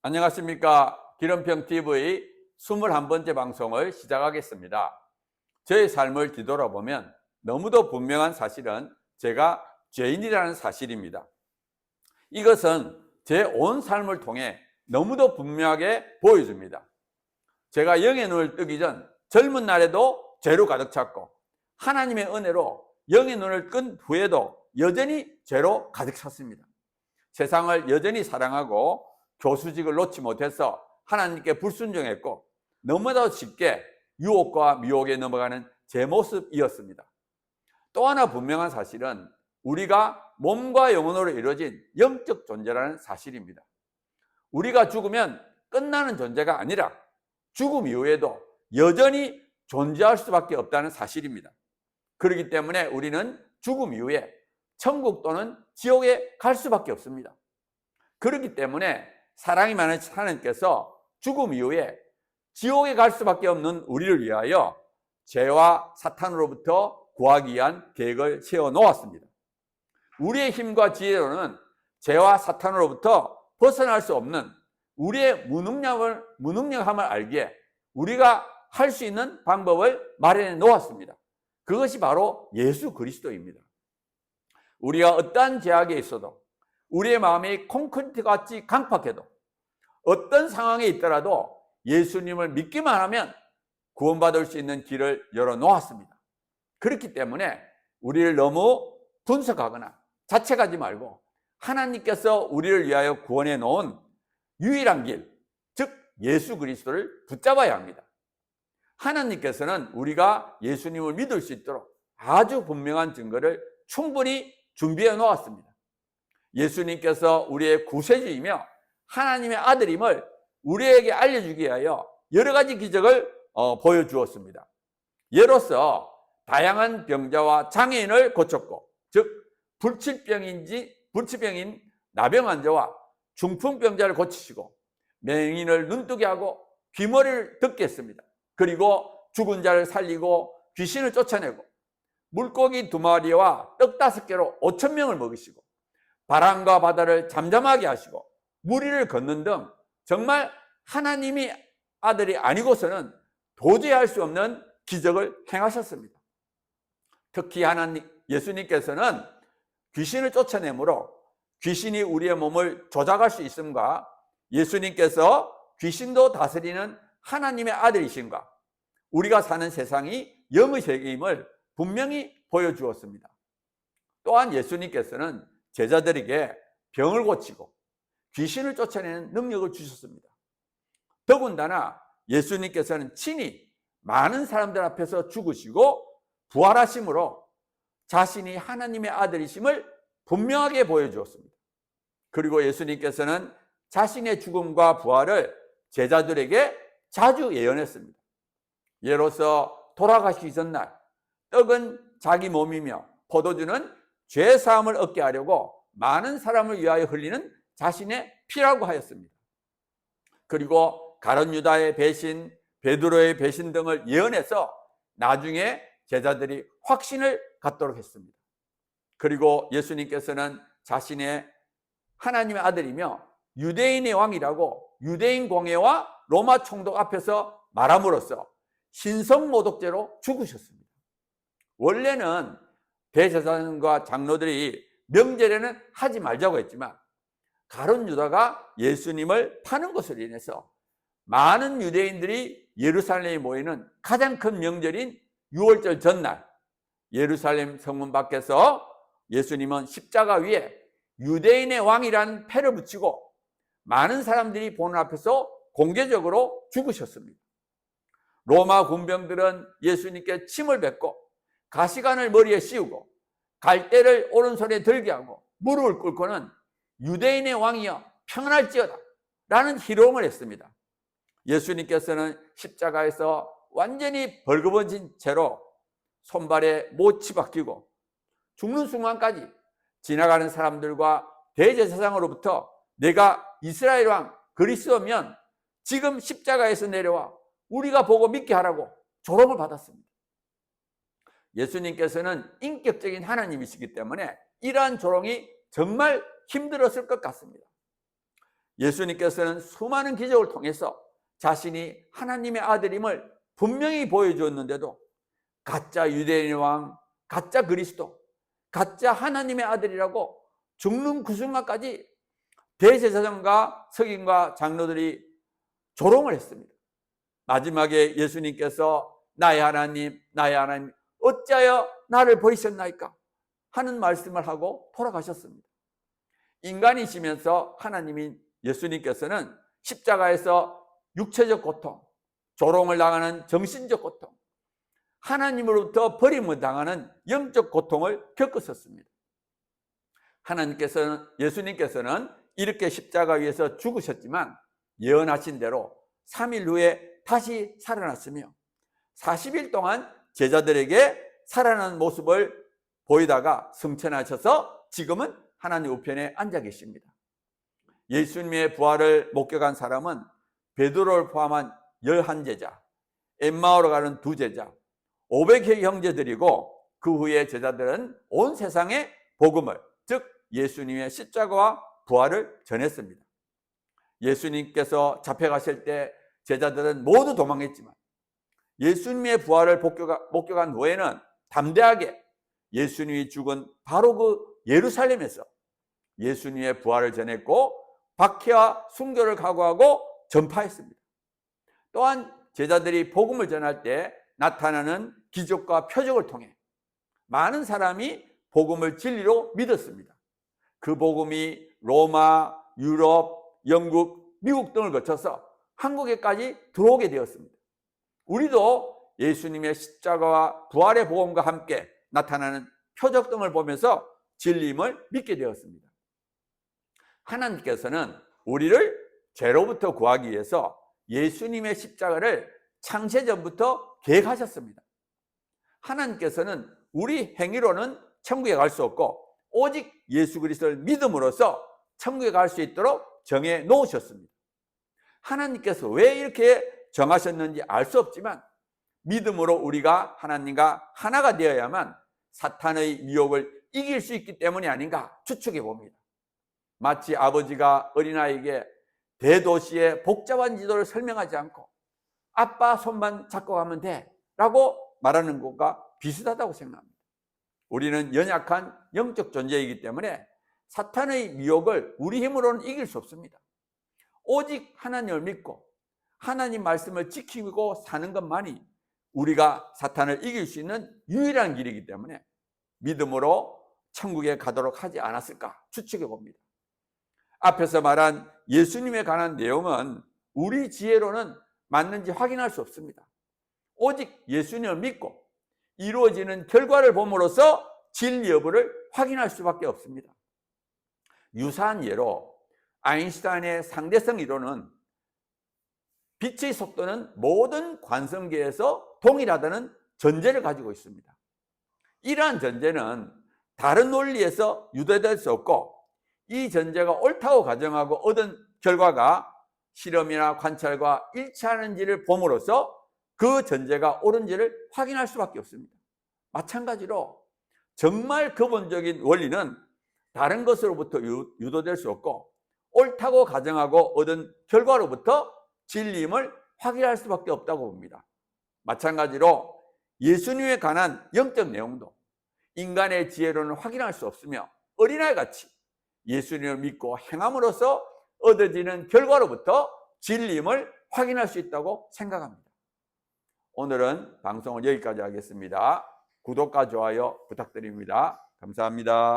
안녕하십니까. 기름평TV 21번째 방송을 시작하겠습니다. 저의 삶을 뒤돌아보면 너무도 분명한 사실은 제가 죄인이라는 사실입니다. 이것은 제 온 삶을 통해 너무도 분명하게 보여줍니다. 제가 영의 눈을 뜨기 전 젊은 날에도 죄로 가득 찼고, 하나님의 은혜로 영의 눈을 끈 후에도 여전히 죄로 가득 찼습니다. 세상을 여전히 사랑하고 교수직을 놓지 못해서 하나님께 불순종했고, 너무나도 쉽게 유혹과 미혹에 넘어가는 제 모습이었습니다. 또 하나 분명한 사실은 우리가 몸과 영혼으로 이루어진 영적 존재라는 사실입니다. 우리가 죽으면 끝나는 존재가 아니라 죽음 이후에도 여전히 존재할 수밖에 없다는 사실입니다. 그렇기 때문에 우리는 죽음 이후에 천국 또는 지옥에 갈 수밖에 없습니다. 그렇기 때문에 사랑이 많은 하나님께서 죽음 이후에 지옥에 갈 수밖에 없는 우리를 위하여 죄와 사탄으로부터 구하기 위한 계획을 세워 놓았습니다. 우리의 힘과 지혜로는 죄와 사탄으로부터 벗어날 수 없는 우리의 무능력함을 알기에 우리가 할 수 있는 방법을 마련해 놓았습니다. 그것이 바로 예수 그리스도입니다. 우리가 어떠한 죄악에 있어도, 우리의 마음이 콘크리트같이 강팍해도, 어떤 상황에 있더라도 예수님을 믿기만 하면 구원받을 수 있는 길을 열어놓았습니다. 그렇기 때문에 우리를 너무 분석하거나 자책하지 말고 하나님께서 우리를 위하여 구원해 놓은 유일한 길, 즉 예수 그리스도를 붙잡아야 합니다. 하나님께서는 우리가 예수님을 믿을 수 있도록 아주 분명한 증거를 충분히 준비해 놓았습니다. 예수님께서 우리의 구세주이며 하나님의 아들임을 우리에게 알려주기 위하여 여러 가지 기적을 보여주었습니다. 예로서 다양한 병자와 장애인을 고쳤고, 즉 불치병인 나병 환자와 중풍병자를 고치시고, 맹인을 눈뜨게 하고 귀머리를 듣게 했습니다. 그리고 죽은 자를 살리고 귀신을 쫓아내고, 물고기 2마리와 떡 5개로 5,000명을 먹이시고, 바람과 바다를 잠잠하게 하시고, 물 위를 걷는 등 정말 하나님이 아들이 아니고서는 도저히 할 수 없는 기적을 행하셨습니다. 특히 예수님께서는 귀신을 쫓아내므로 귀신이 우리의 몸을 조작할 수 있음과, 예수님께서 귀신도 다스리는 하나님의 아들이신가, 우리가 사는 세상이 영의 세계임을 분명히 보여주었습니다. 또한 예수님께서는 제자들에게 병을 고치고 귀신을 쫓아내는 능력을 주셨습니다. 더군다나 예수님께서는 친히 많은 사람들 앞에서 죽으시고 부활하심으로 자신이 하나님의 아들이심을 분명하게 보여주었습니다. 그리고 예수님께서는 자신의 죽음과 부활을 제자들에게 자주 예언했습니다. 예로서 돌아가시기 전날 떡은 자기 몸이며 포도주는 죄 사함을 얻게 하려고 많은 사람을 위하여 흘리는 자신의 피라고 하였습니다. 그리고 가룟 유다의 배신, 베드로의 배신 등을 예언해서 나중에 제자들이 확신을 갖도록 했습니다. 그리고 예수님께서는 자신의 하나님의 아들이며 유대인의 왕이라고 유대인 공회와 로마 총독 앞에서 말함으로써 신성모독죄로 죽으셨습니다. 원래는 대제사장과 장로들이 명절에는 하지 말자고 했지만, 가룟 유다가 예수님을 파는 것으로 인해서 많은 유대인들이 예루살렘에 모이는 가장 큰 명절인 유월절 전날 예루살렘 성문 밖에서 예수님은 십자가 위에 유대인의 왕이라는 패를 붙이고 많은 사람들이 보는 앞에서 공개적으로 죽으셨습니다. 로마 군병들은 예수님께 침을 뱉고 가시관을 머리에 씌우고 갈대를 오른손에 들게 하고 무릎을 꿇고는 유대인의 왕이여 평안할지어다 라는 희롱을 했습니다. 예수님께서는 십자가에서 완전히 벌거벗은 채로 손발에 못이 박히고 죽는 순간까지 지나가는 사람들과 대제사장으로부터 내가 이스라엘 왕 그리스도면 지금 십자가에서 내려와 우리가 보고 믿게 하라고 조롱을 받았습니다. 예수님께서는 인격적인 하나님이시기 때문에 이러한 조롱이 정말 힘들었을 것 같습니다. 예수님께서는 수많은 기적을 통해서 자신이 하나님의 아들임을 분명히 보여주었는데도 가짜 유대인 왕, 가짜 그리스도, 가짜 하나님의 아들이라고 죽는 그 순간까지 대제사장과 서기관과 장로들이 조롱을 했습니다. 마지막에 예수님께서 나의 하나님, 나의 하나님, 어찌하여 나를 버리셨나이까 하는 말씀을 하고 돌아가셨습니다. 인간이시면서 하나님인 예수님께서는 십자가에서 육체적 고통, 조롱을 당하는 정신적 고통, 하나님으로부터 버림을 당하는 영적 고통을 겪으셨습니다. 예수님께서는 이렇게 십자가 위에서 죽으셨지만 예언하신 대로 3일 후에 다시 살아났으며 40일 동안 제자들에게 살아난 모습을 보이다가 승천하셔서 지금은 하나님 우편에 앉아 계십니다. 예수님의 부활을 목격한 사람은 베드로를 포함한 11제자, 엠마오로 가는 2제자, 500의 형제들이고 그 후에 제자들은 온 세상에 복음을, 즉 예수님의 십자가와 부활을 전했습니다. 예수님께서 잡혀가실 때 제자들은 모두 도망했지만 예수님의 부활을 목격한 후에는 담대하게 예수님이 죽은 바로 그 예루살렘에서 예수님의 부활을 전했고 박해와 순교를 각오하고 전파했습니다. 또한 제자들이 복음을 전할 때 나타나는 기적과 표적을 통해 많은 사람이 복음을 진리로 믿었습니다. 그 복음이 로마, 유럽, 영국, 미국 등을 거쳐서 한국에까지 들어오게 되었습니다. 우리도 예수님의 십자가와 부활의 복음과 함께 나타나는 표적 등을 보면서 진리임을 믿게 되었습니다. 하나님께서는 우리를 죄로부터 구하기 위해서 예수님의 십자가를 창세전부터 계획하셨습니다. 하나님께서는 우리 행위로는 천국에 갈 수 없고 오직 예수 그리스도를 믿음으로써 천국에 갈 수 있도록 정해 놓으셨습니다. 하나님께서 왜 이렇게 정하셨는지 알 수 없지만 믿음으로 우리가 하나님과 하나가 되어야만 사탄의 미혹을 이길 수 있기 때문이 아닌가 추측해 봅니다. 마치 아버지가 어린아이에게 대도시의 복잡한 지도를 설명하지 않고 아빠 손만 잡고 가면 돼 라고 말하는 것과 비슷하다고 생각합니다. 우리는 연약한 영적 존재이기 때문에 사탄의 미혹을 우리 힘으로는 이길 수 없습니다. 오직 하나님을 믿고 하나님 말씀을 지키고 사는 것만이 우리가 사탄을 이길 수 있는 유일한 길이기 때문에 믿음으로 천국에 가도록 하지 않았을까 추측해 봅니다. 앞에서 말한 예수님에 관한 내용은 우리 지혜로는 맞는지 확인할 수 없습니다. 오직 예수님을 믿고 이루어지는 결과를 봄으로써 진리 여부를 확인할 수밖에 없습니다. 유사한 예로 아인슈타인의 상대성 이론은 빛의 속도는 모든 관성계에서 동일하다는 전제를 가지고 있습니다. 이러한 전제는 다른 논리에서 유도될 수 없고 이 전제가 옳다고 가정하고 얻은 결과가 실험이나 관찰과 일치하는지를 봄으로써 그 전제가 옳은지를 확인할 수밖에 없습니다. 마찬가지로 정말 근본적인 원리는 다른 것으로부터 유도될 수 없고 옳다고 가정하고 얻은 결과로부터 진리임을 확인할 수밖에 없다고 봅니다. 마찬가지로 예수님에 관한 영적 내용도 인간의 지혜로는 확인할 수 없으며 어린아이같이 예수님을 믿고 행함으로써 얻어지는 결과로부터 진리임을 확인할 수 있다고 생각합니다. 오늘은 방송을 여기까지 하겠습니다. 구독과 좋아요 부탁드립니다. 감사합니다.